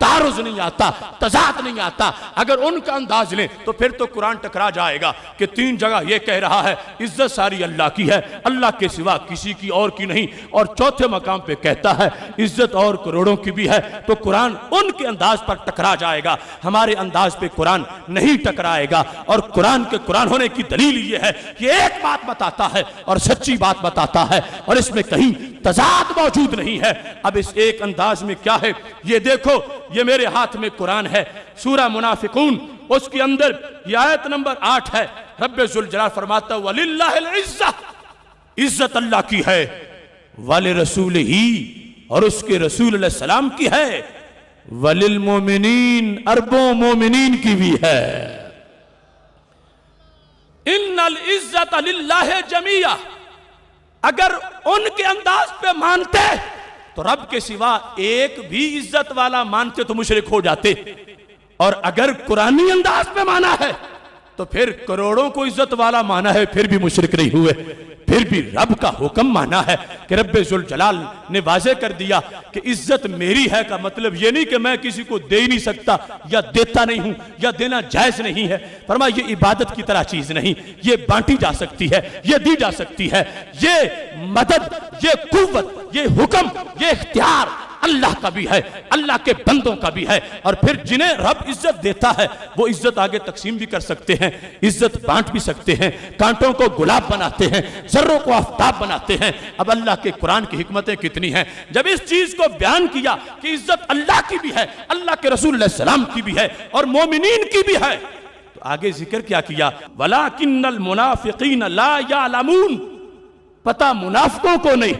तारुज नहीं आता, तजाद नहीं आता। अगर उनका अंदाज लें तो फिर तो कुरान टकरा जाएगा कि 3 जगह ये कह रहा है इज्जत सारी अल्लाह की है, अल्लाह के सिवा किसी की और की नहीं, और चौथे मकाम पे कहता है इज्जत और करोड़ों की भी है। तो कुरान उनके अंदाज पर टकरा जाएगा, हमारे अंदाज पे कुरान नहीं टकराएगा। और कुरान के कुरान होने की दलील ये है कि एक बात बताता है और सच्ची बात बताता है, और इसमें कहीं तजाद मौजूद नहीं है। अब इस एक अंदाज में क्या है ये देखो, ये मेरे हाथ में कुरान है, सूरह मुनाफिकून, उसके अंदर ये आयत नंबर 8 है। रब्बे जुल जलाल फरमाता है वलिल्लाहिल इज्जत, इज्जत अल्लाह की है, वाले रसूल ही, और उसके रसूल अलैहि सलाम की है, वलिल मोमिनीन, अरबों मोमिनीन की भी है। इन्नल इज्जत लिल्लाहि जमीआ, अगर उनके अंदाज पे मानते तो रब के सिवा एक भी इज्जत वाला मानते तो मुशरिक हो जाते, और अगर कुरानी अंदाज पे माना है तो फिर करोड़ों को इज्जत वाला माना है, फिर भी मुशरिक नहीं हुए। फिर भी रब का हुक्म माना है कि रब्बे जुल जलाल ने वाज़े कर दिया कि इज्जत मेरी है का मतलब ये नहीं कि मैं किसी को दे ही नहीं सकता या देता नहीं हूं या देना जायज नहीं है। फरमाया ये इबादत की तरह चीज नहीं, ये बांटी जा सकती है, ये दी जा सकती है, ये मदद, ये कुव्वत, ये हुक्म, ये इख्तियार अल्लाह का भी है, अल्लाह के बंदों का भी है। और फिर जिन्हें रब इज्जत देता है वो इज्जत आगे तकसीम भी कर सकते हैं, इज्जत बांट भी सकते हैं, कांटों को गुलाब बनाते हैं, जर्रों को आफ्ताब बनाते हैं। अब अल्लाह के कुरान की हिकमतें कितनी हैं। जब इस चीज को बयान किया कि इज्जत अल्लाह की भी है, अल्लाह के रसूल अलैहि सलाम की भी है और मोमिनीन की भी है, तो आगे जिक्र क्या किया, वलाकिन्नल मुनाफिकीन ला यालमून, पता मुनाफिकों को नहीं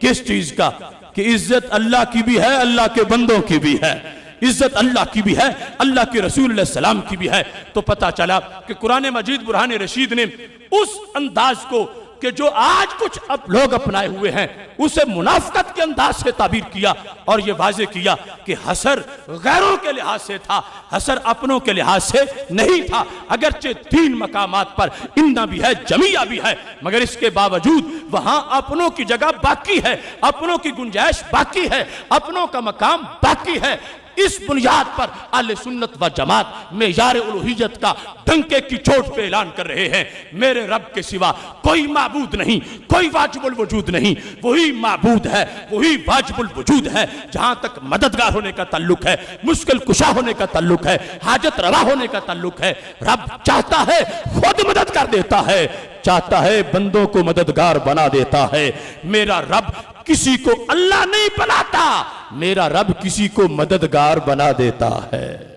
किस चीज का, कि इज्जत अल्लाह की भी है, अल्लाह के बंदों की भी है, इज्जत अल्लाह की भी है, अल्लाह के रसूल अलैहि सलाम की भी है। तो पता चला कि कुरान मजीद बुरहान रशीद ने उस अंदाज को कि जो आज कुछ अब लोग अपनाए हुए हैं उसे मुनाफिकत के अंदाज से ताबीर किया, और ये वाज़े किया कि हसर गैरों के लिहाज से था, हसर अपनों के लिहाज से नहीं था। अगरचे 3 मकामात पर इन्ना भी है, जमिया भी है, मगर इसके बावजूद वहां अपनों की जगह बाकी है, अपनों की गुंजाइश बाकी है, अपनों का मकाम बाकी है। इस बुनियाद पर अहले सुन्नत व जमात मेयार उलूहियत का डंके की चोट पे ऐलान कर रहे हैं, मेरे रब के सिवा कोई माबूद नहीं, कोई वाजिबुल वजूद नहीं, वही माबूद है, वही वाजिबुल वजूद है। जहां तक मददगार होने का ताल्लुक है, मुश्किल कुशा होने का ताल्लुक है, हाजत रवा होने का ताल्लुक है, रब चाहता है खुद मदद कर देता है, चाहता है बंदों को मददगार बना देता है। मेरा रब किसी को अल्लाह नहीं बनाता, मेरा रब किसी को मददगार बना देता है।